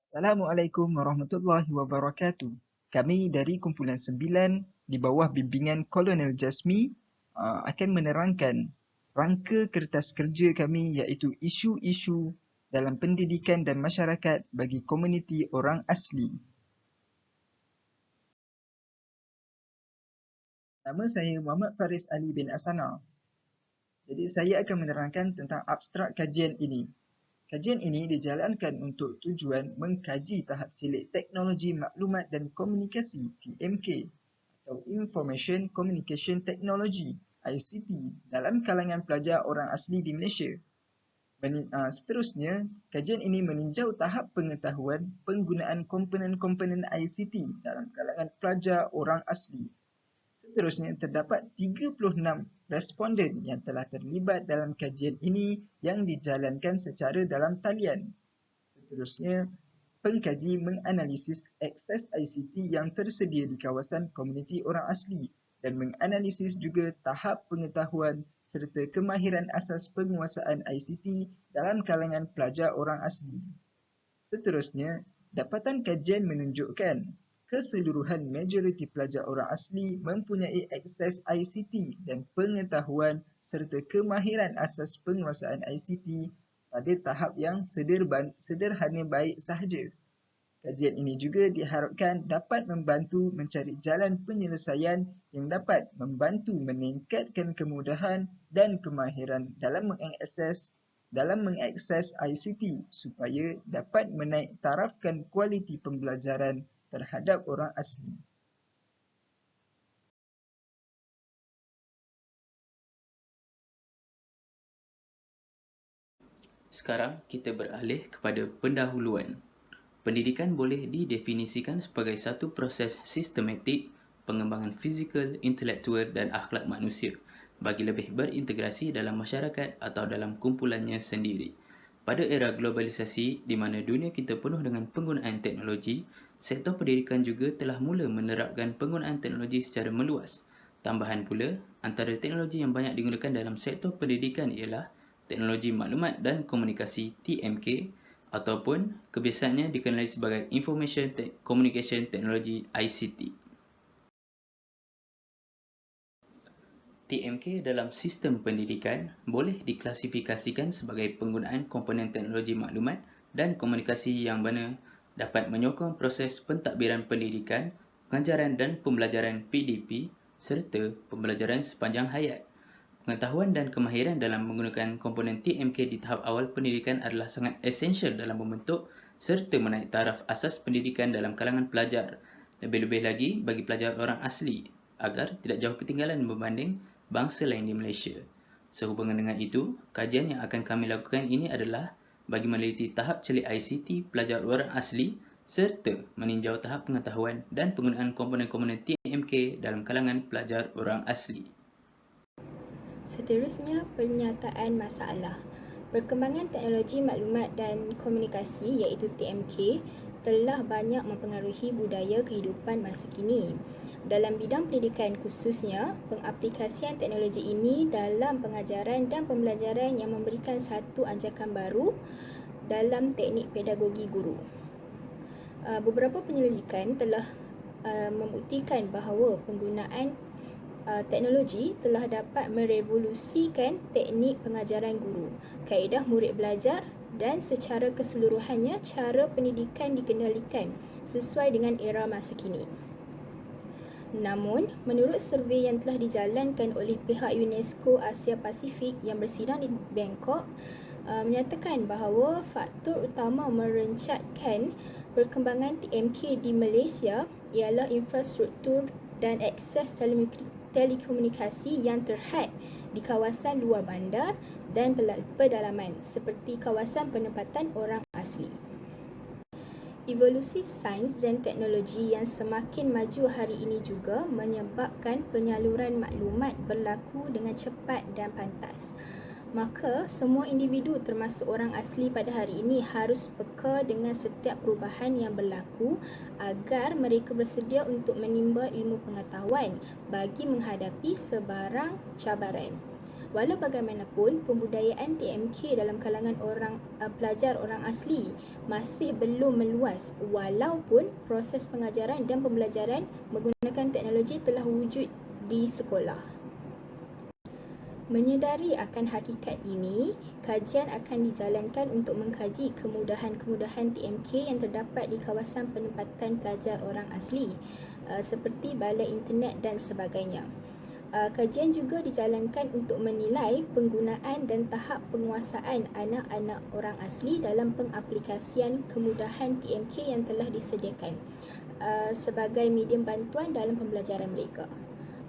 Assalamualaikum warahmatullahi wabarakatuh. Kami dari Kumpulan 9 di bawah bimbingan Kolonel Jasmi akan menerangkan rangka kertas kerja kami iaitu isu-isu dalam pendidikan dan masyarakat bagi komuniti orang asli. Nama saya Muhammad Faris Ali bin Asana. Jadi saya akan menerangkan tentang abstrak kajian ini. Kajian ini dijalankan untuk tujuan mengkaji tahap celik teknologi maklumat dan komunikasi (TMK) atau Information Communication Technology (ICT) dalam kalangan pelajar orang asli di Malaysia. Seterusnya, kajian ini meninjau tahap pengetahuan penggunaan komponen-komponen ICT dalam kalangan pelajar orang asli. Seterusnya, terdapat 36 responden yang telah terlibat dalam kajian ini yang dijalankan secara dalam talian. Seterusnya, pengkaji menganalisis akses ICT yang tersedia di kawasan komuniti orang asli dan menganalisis juga tahap pengetahuan serta kemahiran asas penguasaan ICT dalam kalangan pelajar orang asli. Seterusnya, dapatan kajian menunjukkan keseluruhan majoriti pelajar orang asli mempunyai akses ICT dan pengetahuan serta kemahiran asas penguasaan ICT pada tahap yang sederhana baik sahaja. Kajian ini juga diharapkan dapat membantu mencari jalan penyelesaian yang dapat membantu meningkatkan kemudahan dan kemahiran dalam mengakses ICT supaya dapat menaik tarafkan kualiti pembelajaran terhadap orang asli. Sekarang kita beralih kepada pendahuluan. Pendidikan boleh didefinisikan sebagai satu proses sistematik pengembangan fizikal, intelektual dan akhlak manusia bagi lebih berintegrasi dalam masyarakat atau dalam kumpulannya sendiri. Pada era globalisasi di mana dunia kita penuh dengan penggunaan teknologi, sektor pendidikan juga telah mula menerapkan penggunaan teknologi secara meluas. Tambahan pula, antara teknologi yang banyak digunakan dalam sektor pendidikan ialah teknologi maklumat dan komunikasi (TMK) ataupun kebiasaannya dikenali sebagai Information Communication Technology (ICT). TMK dalam sistem pendidikan boleh diklasifikasikan sebagai penggunaan komponen teknologi maklumat dan komunikasi yang mana dapat menyokong proses pentadbiran pendidikan, pengajaran dan pembelajaran PDP serta pembelajaran sepanjang hayat. Pengetahuan dan kemahiran dalam menggunakan komponen TMK di tahap awal pendidikan adalah sangat esensial dalam membentuk serta menaik taraf asas pendidikan dalam kalangan pelajar, lebih-lebih lagi bagi pelajar orang asli, agar tidak jauh ketinggalan berbanding bangsa lain di Malaysia. Sehubungan dengan itu, kajian yang akan kami lakukan ini adalah bagi meneliti tahap celik ICT pelajar orang asli serta meninjau tahap pengetahuan dan penggunaan komponen-komponen TMK dalam kalangan pelajar orang asli. Seterusnya, pernyataan masalah. Perkembangan teknologi maklumat dan komunikasi iaitu TMK telah banyak mempengaruhi budaya kehidupan masa kini. Dalam bidang pendidikan khususnya, pengaplikasian teknologi ini dalam pengajaran dan pembelajaran yang memberikan satu anjakan baru dalam teknik pedagogi guru. Beberapa penyelidikan telah membuktikan bahawa penggunaan teknologi telah dapat merevolusikan teknik pengajaran guru, kaedah murid belajar dan secara keseluruhannya cara pendidikan dikendalikan sesuai dengan era masa kini. Namun, menurut survei yang telah dijalankan oleh pihak UNESCO Asia Pasifik yang bersidang di Bangkok, menyatakan bahawa faktor utama merencatkan perkembangan TMK di Malaysia ialah infrastruktur dan akses telekomunikasi yang terhad di kawasan luar bandar dan pedalaman seperti kawasan penempatan orang asli. Evolusi sains dan teknologi yang semakin maju hari ini juga menyebabkan penyaluran maklumat berlaku dengan cepat dan pantas. Maka, semua individu termasuk orang asli pada hari ini harus peka dengan setiap perubahan yang berlaku agar mereka bersedia untuk menimba ilmu pengetahuan bagi menghadapi sebarang cabaran. Walau bagaimanapun, pembudayaan TMK dalam kalangan pelajar orang asli masih belum meluas walaupun proses pengajaran dan pembelajaran menggunakan teknologi telah wujud di sekolah. Menyedari akan hakikat ini, kajian akan dijalankan untuk mengkaji kemudahan-kemudahan TMK yang terdapat di kawasan penempatan pelajar orang asli seperti balai internet dan sebagainya. Kajian juga dijalankan untuk menilai penggunaan dan tahap penguasaan anak-anak orang asli dalam pengaplikasian kemudahan TMK yang telah disediakan sebagai medium bantuan dalam pembelajaran mereka.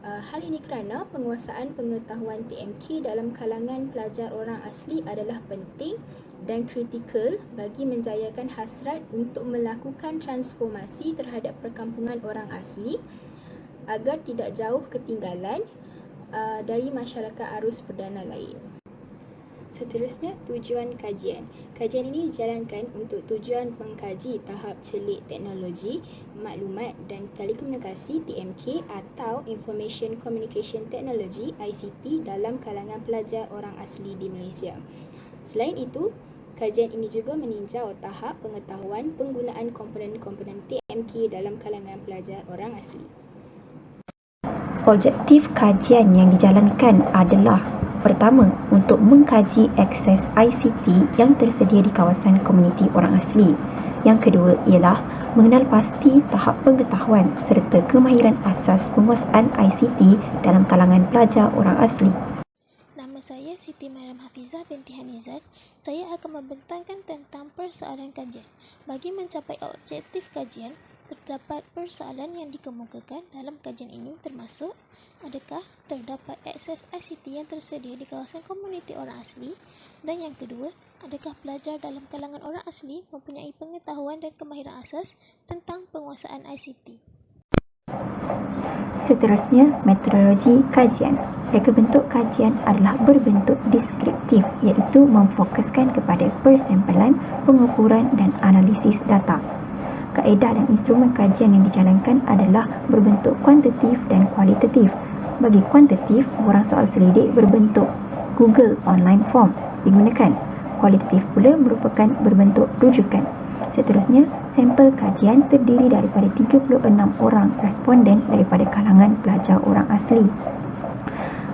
Hal ini kerana penguasaan pengetahuan TMK dalam kalangan pelajar orang asli adalah penting dan kritikal bagi menjayakan hasrat untuk melakukan transformasi terhadap perkampungan orang asli agar tidak jauh ketinggalan dari masyarakat arus perdana lain. Seterusnya, tujuan kajian. Kajian ini dijalankan untuk tujuan mengkaji tahap celik teknologi, maklumat dan telekomunikasi TMK atau Information Communication Technology ICT dalam kalangan pelajar orang asli di Malaysia. Selain itu, kajian ini juga meninjau tahap pengetahuan penggunaan komponen-komponen TMK dalam kalangan pelajar orang asli. Objektif kajian yang dijalankan adalah: pertama, untuk mengkaji akses ICT yang tersedia di kawasan komuniti orang asli. Yang kedua ialah mengenal pasti tahap pengetahuan serta kemahiran asas penguasaan ICT dalam kalangan pelajar orang asli. Nama saya Siti Mariam Hafizah binti Hanizat. Saya akan membentangkan tentang persoalan kajian. Bagi mencapai objektif kajian, terdapat persoalan yang dikemukakan dalam kajian ini termasuk: adakah terdapat akses ICT yang tersedia di kawasan komuniti orang asli? Dan yang kedua, adakah pelajar dalam kalangan orang asli mempunyai pengetahuan dan kemahiran asas tentang penguasaan ICT? Seterusnya, metodologi kajian. Reka bentuk kajian adalah berbentuk deskriptif, iaitu memfokuskan kepada persampalan, pengukuran dan analisis data. Kaedah dan instrumen kajian yang dijalankan adalah berbentuk kuantitatif dan kualitatif. Bagi kuantitatif, borang soal selidik berbentuk Google Online Form digunakan. Kualitatif pula merupakan berbentuk rujukan. Seterusnya, sampel kajian terdiri daripada 36 orang responden daripada kalangan pelajar orang asli.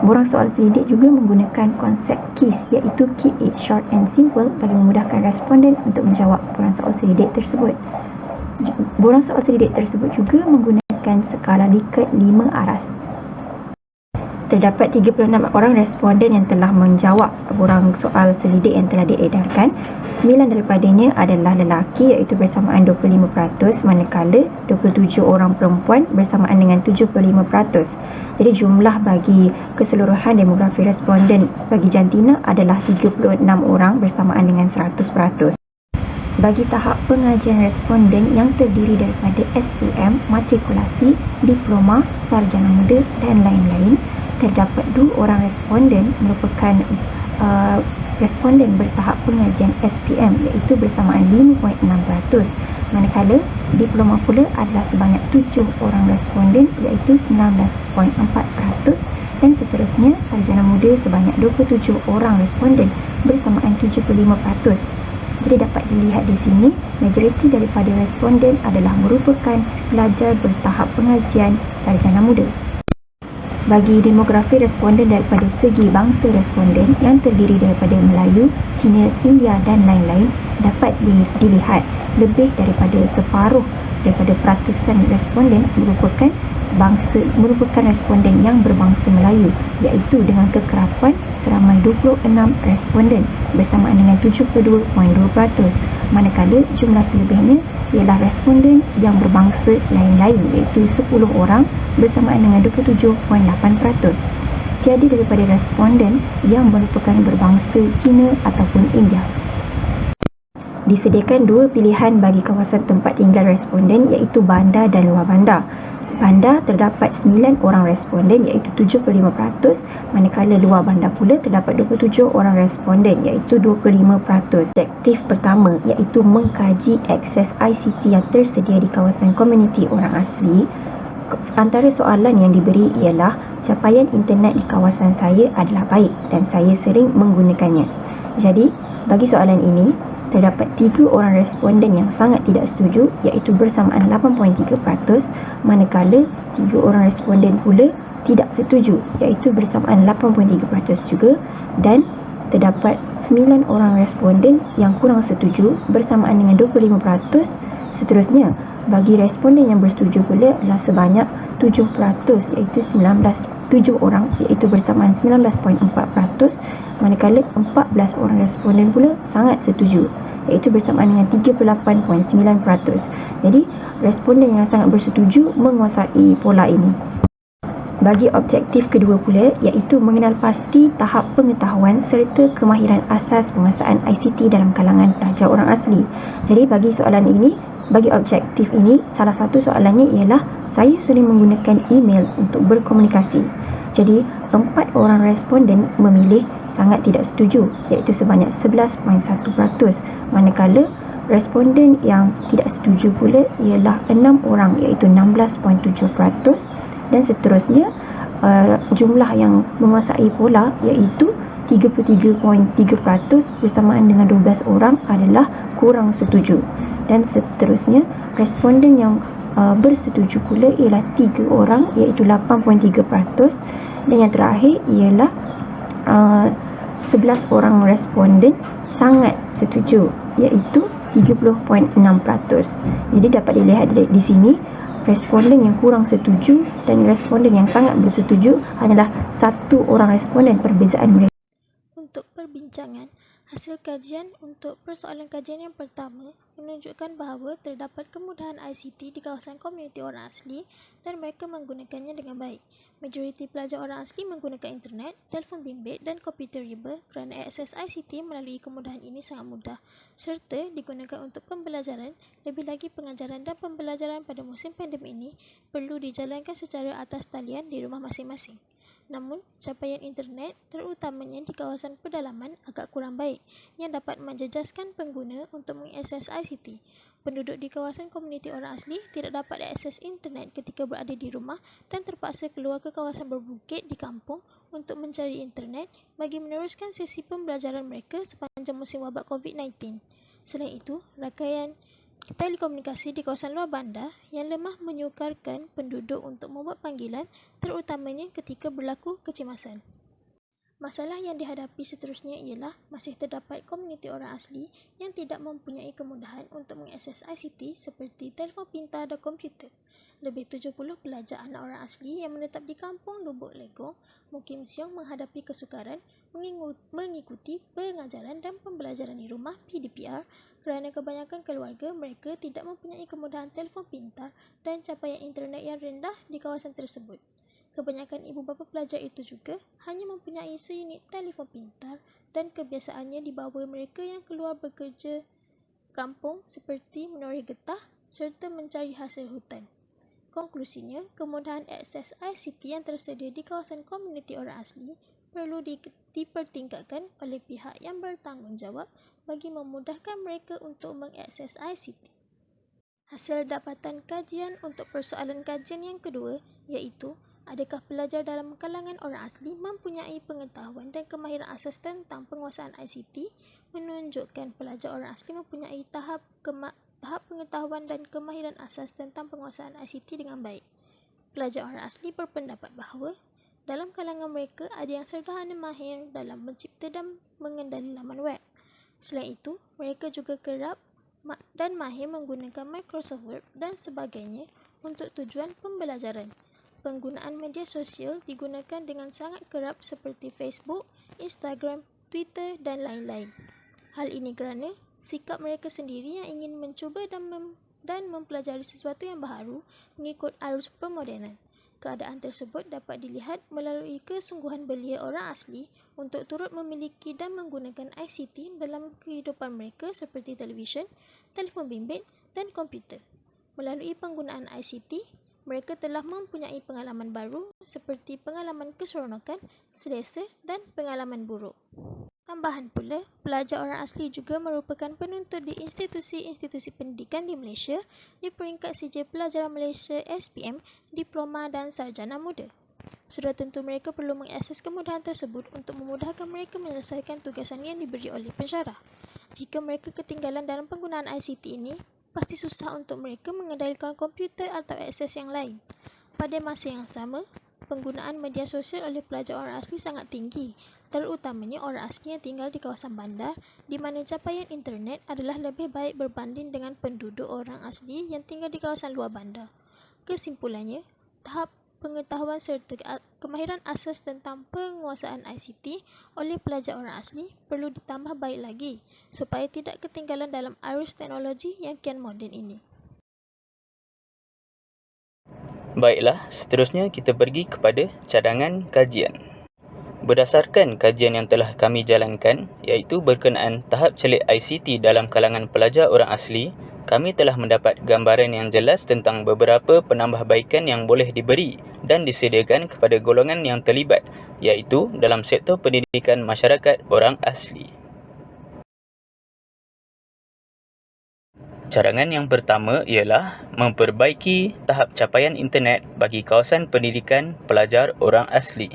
Borang soal selidik juga menggunakan konsep KISS, iaitu Keep It Short and Simple, bagi memudahkan responden untuk menjawab borang soal selidik tersebut. Borang soal selidik tersebut juga menggunakan skala Likert 5 aras. Terdapat 36 orang responden yang telah menjawab borang soal selidik yang telah diedarkan. 9 daripadanya adalah lelaki, iaitu bersamaan 25%, manakala 27 orang perempuan bersamaan dengan 75%. Jadi jumlah bagi keseluruhan demografi responden bagi jantina adalah 36 orang bersamaan dengan 100%. Bagi tahap pengajian responden yang terdiri daripada SPM, matrikulasi, diploma, sarjana muda dan lain-lain, terdapat 2 orang responden merupakan responden bertahap pengajian SPM, iaitu bersamaan 5.6%, manakala diploma pula adalah sebanyak 7 orang responden, iaitu 19.4%, dan seterusnya sarjana muda sebanyak 27 orang responden bersamaan 75%. Jadi dapat dilihat di sini, majoriti daripada responden adalah merupakan pelajar bertahap pengajian sarjana muda. Bagi demografi responden daripada segi bangsa responden yang terdiri daripada Melayu, Cina, India dan lain-lain, dapat dilihat lebih daripada separuh daripada peratusan responden merupakan responden yang berbangsa Melayu, iaitu dengan kekerapan seramai 26 responden bersamaan dengan 72.2%, manakala jumlah selebihnya ialah responden yang berbangsa lain-lain, iaitu 10 orang bersamaan dengan 27.8%. Tiada daripada responden yang merupakan berbangsa Cina ataupun India. Disediakan 2 pilihan bagi kawasan tempat tinggal responden, iaitu bandar dan luar bandar. Bandar terdapat 9 orang responden, iaitu 75%, manakala luar bandar pula terdapat 27 orang responden, iaitu 25%. Objektif pertama iaitu mengkaji akses ICT yang tersedia di kawasan komuniti orang asli. antara soalan yang diberi ialah capaian internet di kawasan saya adalah baik dan saya sering menggunakannya. Jadi, bagi soalan ini, terdapat 3 orang responden yang sangat tidak setuju iaitu bersamaan 8.3%, manakala 3 orang responden pula tidak setuju iaitu bersamaan 8.3% juga, dan terdapat 9 orang responden yang kurang setuju bersamaan dengan 25%. Seterusnya, bagi responden yang bersetuju pula adalah sebanyak 7% iaitu 7 orang iaitu bersamaan 19.4%, manakala 14 orang responden pula sangat setuju iaitu bersamaan dengan 38.9%. Jadi, responden yang sangat bersetuju menguasai pola ini. Bagi objektif kedua pula iaitu mengenal pasti tahap pengetahuan serta kemahiran asas penguasaan ICT dalam kalangan pelajar orang asli. Jadi bagi soalan ini, bagi objektif ini, salah satu soalannya ialah saya sering menggunakan email untuk berkomunikasi. Jadi 4 orang responden memilih sangat tidak setuju iaitu sebanyak 11.1%, manakala responden yang tidak setuju pula ialah 6 orang iaitu 16.7%. Dan seterusnya, jumlah yang menguasai pola iaitu 33.3% bersamaan dengan 12 orang adalah kurang setuju. Dan seterusnya, responden yang bersetuju pula ialah 3 orang iaitu 8.3%. Dan yang terakhir ialah 11 orang responden sangat setuju iaitu 30.6%. Jadi dapat dilihat di sini, responden yang kurang setuju dan responden yang sangat bersetuju hanyalah 1 orang responden perbezaan mereka. Untuk perbincangan, hasil kajian untuk persoalan kajian yang pertama menunjukkan bahawa terdapat kemudahan ICT di kawasan komuniti orang asli dan mereka menggunakannya dengan baik. Majoriti pelajar orang asli menggunakan internet, telefon bimbit dan komputer riba kerana akses ICT melalui kemudahan ini sangat mudah serta digunakan untuk pembelajaran. Lebih lagi, pengajaran dan pembelajaran pada musim pandemik ini perlu dijalankan secara atas talian di rumah masing-masing. Namun, capaian internet terutamanya di kawasan pedalaman agak kurang baik yang dapat menjejaskan pengguna untuk mengakses ICT. Penduduk di kawasan komuniti orang asli tidak dapat akses internet ketika berada di rumah dan terpaksa keluar ke kawasan berbukit di kampung untuk mencari internet bagi meneruskan sesi pembelajaran mereka sepanjang musim wabak COVID-19. Selain itu, rakaian telekomunikasi di kawasan luar bandar yang lemah menyukarkan penduduk untuk membuat panggilan terutamanya ketika berlaku kecemasan. Masalah yang dihadapi seterusnya ialah masih terdapat komuniti orang asli yang tidak mempunyai kemudahan untuk mengakses ICT seperti telefon pintar dan komputer. Lebih 70 pelajar anak orang asli yang menetap di kampung Lubuk Legong, Mukim Siong menghadapi kesukaran mengikuti pengajaran dan pembelajaran di rumah PDPR kerana kebanyakan keluarga mereka tidak mempunyai kemudahan telefon pintar dan capaian internet yang rendah di kawasan tersebut. Kebanyakan ibu bapa pelajar itu juga hanya mempunyai seunit telefon pintar dan kebiasaannya dibawa mereka yang keluar bekerja kampung seperti menoreh getah serta mencari hasil hutan. Konklusinya, kemudahan akses ICT yang tersedia di kawasan komuniti orang asli perlu dipertingkatkan oleh pihak yang bertanggungjawab bagi memudahkan mereka untuk mengakses ICT. Hasil dapatan kajian untuk persoalan kajian yang kedua iaitu adakah pelajar dalam kalangan orang asli mempunyai pengetahuan dan kemahiran asas tentang penguasaan ICT menunjukkan pelajar orang asli mempunyai tahap pengetahuan dan kemahiran asas tentang penguasaan ICT dengan baik. Pelajar orang asli berpendapat bahawa dalam kalangan mereka ada yang sederhana mahir dalam mencipta dan mengendali laman web. Selain itu, mereka juga kerap dan mahir menggunakan Microsoft Word dan sebagainya untuk tujuan pembelajaran. Penggunaan media sosial digunakan dengan sangat kerap seperti Facebook, Instagram, Twitter dan lain-lain. Hal ini kerana sikap mereka sendiri yang ingin mencuba dan mempelajari sesuatu yang baharu mengikut arus permodenan. Keadaan tersebut dapat dilihat melalui kesungguhan belia orang asli untuk turut memiliki dan menggunakan ICT dalam kehidupan mereka seperti televisyen, telefon bimbit dan komputer. Melalui penggunaan ICT, mereka telah mempunyai pengalaman baru seperti pengalaman keseronokan, selesa dan pengalaman buruk. Tambahan pula, pelajar orang asli juga merupakan penuntut di institusi-institusi pendidikan di Malaysia di peringkat sijil pelajaran Malaysia SPM, Diploma dan Sarjana Muda. Sudah tentu mereka perlu mengakses kemudahan tersebut untuk memudahkan mereka menyelesaikan tugasan yang diberi oleh pensyarah. Jika mereka ketinggalan dalam penggunaan ICT ini, pasti susah untuk mereka mengendalikan komputer atau akses yang lain. Pada masa yang sama, penggunaan media sosial oleh pelajar orang asli sangat tinggi, terutamanya orang asli yang tinggal di kawasan bandar di mana capaian internet adalah lebih baik berbanding dengan penduduk orang asli yang tinggal di kawasan luar bandar. Kesimpulannya, tahap pengetahuan serta kemahiran asas tentang penguasaan ICT oleh pelajar orang asli perlu ditambah baik lagi supaya tidak ketinggalan dalam arus teknologi yang kian moden ini. Baiklah, seterusnya kita pergi kepada cadangan kajian. Berdasarkan kajian yang telah kami jalankan, iaitu berkenaan tahap celik ICT dalam kalangan pelajar orang asli, kami telah mendapat gambaran yang jelas tentang beberapa penambahbaikan yang boleh diberi dan disediakan kepada golongan yang terlibat, iaitu dalam sektor pendidikan masyarakat orang asli. Cadangan yang pertama ialah memperbaiki tahap capaian internet bagi kawasan pendidikan pelajar orang asli.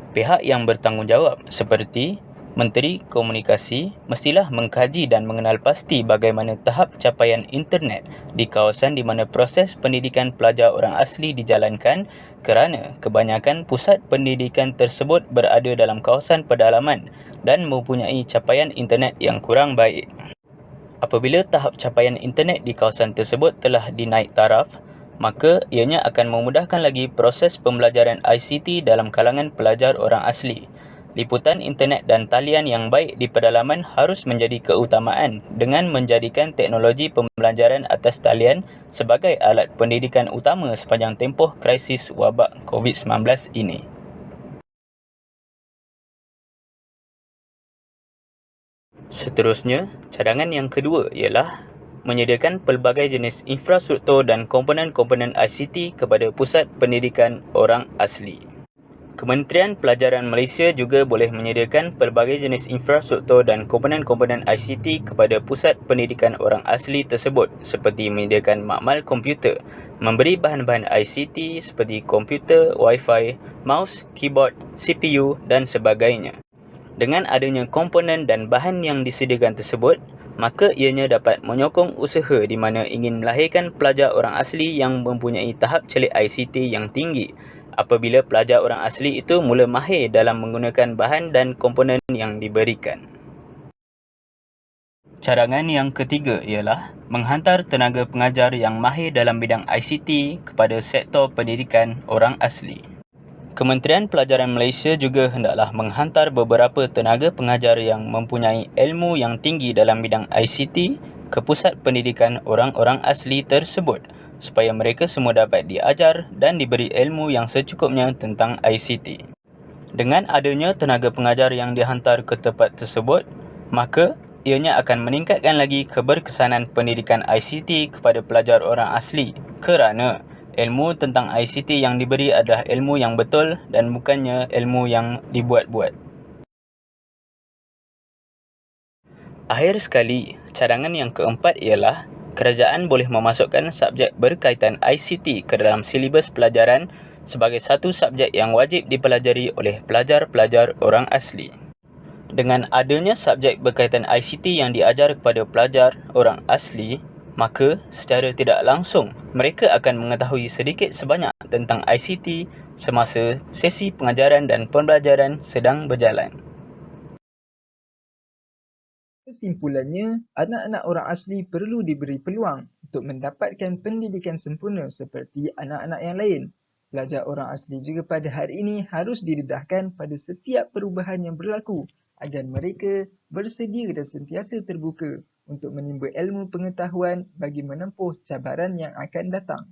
Pihak yang bertanggungjawab seperti Menteri Komunikasi mestilah mengkaji dan mengenal pasti bagaimana tahap capaian internet di kawasan di mana proses pendidikan pelajar orang asli dijalankan kerana kebanyakan pusat pendidikan tersebut berada dalam kawasan pedalaman dan mempunyai capaian internet yang kurang baik. Apabila tahap capaian internet di kawasan tersebut telah dinaik taraf, maka ianya akan memudahkan lagi proses pembelajaran ICT dalam kalangan pelajar orang asli. Liputan internet dan talian yang baik di pedalaman harus menjadi keutamaan dengan menjadikan teknologi pembelajaran atas talian sebagai alat pendidikan utama sepanjang tempoh krisis wabak COVID-19 ini. Seterusnya, cadangan yang kedua ialah menyediakan pelbagai jenis infrastruktur dan komponen-komponen ICT kepada pusat pendidikan orang asli. Kementerian Pelajaran Malaysia juga boleh menyediakan pelbagai jenis infrastruktur dan komponen-komponen ICT kepada pusat pendidikan orang asli tersebut seperti menyediakan makmal komputer, memberi bahan-bahan ICT seperti komputer, Wi-Fi, mouse, keyboard, CPU dan sebagainya. Dengan adanya komponen dan bahan yang disediakan tersebut, maka ianya dapat menyokong usaha di mana ingin melahirkan pelajar orang asli yang mempunyai tahap celik ICT yang tinggi apabila pelajar orang asli itu mula mahir dalam menggunakan bahan dan komponen yang diberikan. Cadangan yang ketiga ialah menghantar tenaga pengajar yang mahir dalam bidang ICT kepada sektor pendidikan orang asli. Kementerian Pelajaran Malaysia juga hendaklah menghantar beberapa tenaga pengajar yang mempunyai ilmu yang tinggi dalam bidang ICT ke pusat pendidikan orang-orang asli tersebut supaya mereka semua dapat diajar dan diberi ilmu yang secukupnya tentang ICT. Dengan adanya tenaga pengajar yang dihantar ke tempat tersebut, maka ianya akan meningkatkan lagi keberkesanan pendidikan ICT kepada pelajar orang asli kerana ilmu tentang ICT yang diberi adalah ilmu yang betul dan bukannya ilmu yang dibuat-buat. Akhir sekali, cadangan yang keempat ialah kerajaan boleh memasukkan subjek berkaitan ICT ke dalam silibus pelajaran sebagai satu subjek yang wajib dipelajari oleh pelajar-pelajar orang asli. Dengan adanya subjek berkaitan ICT yang diajar kepada pelajar orang asli, maka secara tidak langsung mereka akan mengetahui sedikit sebanyak tentang ICT semasa sesi pengajaran dan pembelajaran sedang berjalan. Kesimpulannya, anak-anak orang asli perlu diberi peluang untuk mendapatkan pendidikan sempurna seperti anak-anak yang lain. Pelajar orang asli juga pada hari ini harus didedahkan pada setiap perubahan yang berlaku agar mereka bersedia dan sentiasa terbuka untuk menimba ilmu pengetahuan bagi menempuh cabaran yang akan datang.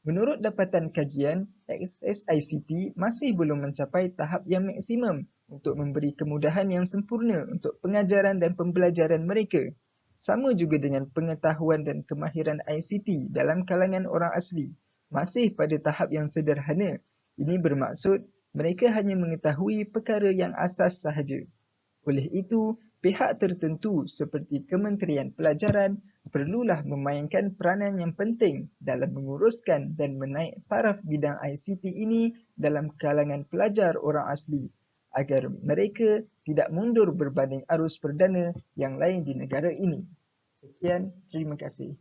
Menurut dapatan kajian, akses ICT masih belum mencapai tahap yang maksimum untuk memberi kemudahan yang sempurna untuk pengajaran dan pembelajaran mereka. Sama juga dengan pengetahuan dan kemahiran ICT dalam kalangan orang asli, masih pada tahap yang sederhana. Ini bermaksud mereka hanya mengetahui perkara yang asas sahaja. Oleh itu, pihak tertentu seperti Kementerian Pelajaran perlulah memainkan peranan yang penting dalam menguruskan dan menaik taraf bidang ICT ini dalam kalangan pelajar orang asli agar mereka tidak mundur berbanding arus perdana yang lain di negara ini. Sekian, terima kasih.